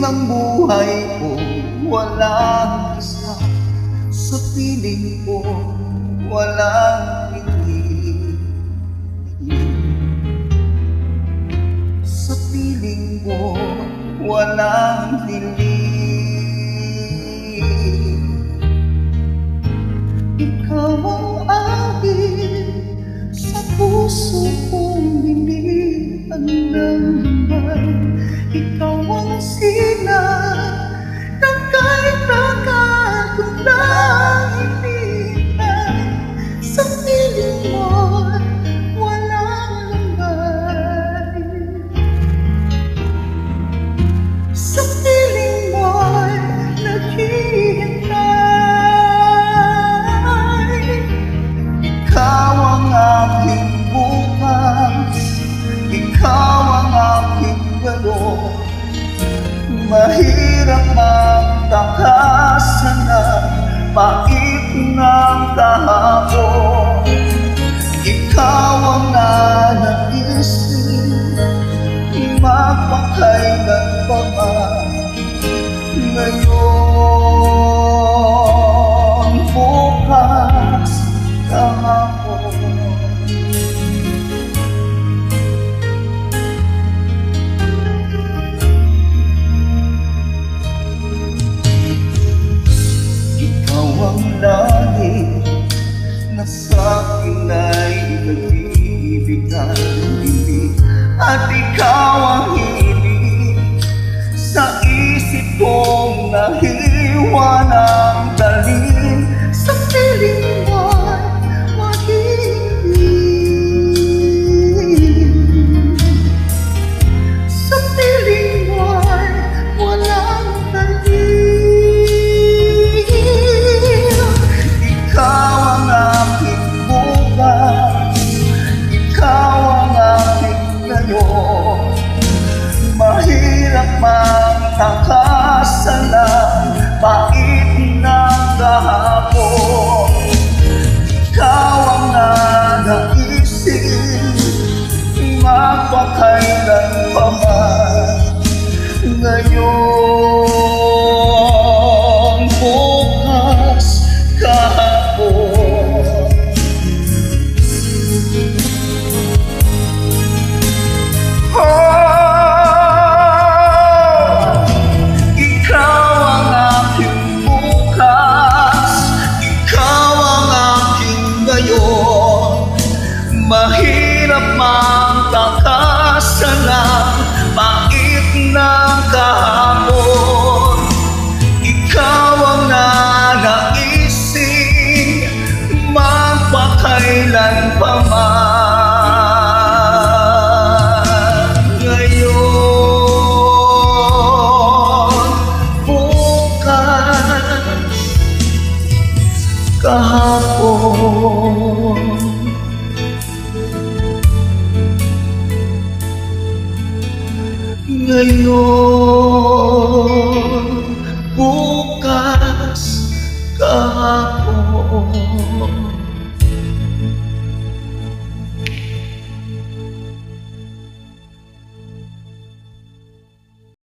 ng buhay ko walang isa. Sa piling ko walang hiling. Sa piling ko walang hiling. Ikaw ang akin sa puso kong binigyan ng lumbay. Ikaw ang sila ng kahit tagal ko lang hinintay. Sa piling mo'y walang lumbay. Sa piling mo'y naghihintay. Ikaw ang aking bukas, ikaw ang aking ngayon. Mahirap magtakasan ng pait ng kahapon. Ikaw ang nanaisin, magpakailan pa man. Ngayon, bukas, kahapon. Ang langit na sa'kin ay nagbibigay ng dilig, at ikaw ang hilig sa isip kong nahiwa ng dalim. Sa piling mo'y magiging, sa piling mo'y walang dalim. Mahirap magtakasan ng pait ng kahapon. Ikaw ang nanaisin, magpakailan pa man. Ngayon, bukas, kahapon. Mahirap magtakasan ng pait ng kahapon. Ikaw ang nanaisin, magpakailan pa man. Ngayon, bukas, kahapon. Ngayon, bukas, kahapon.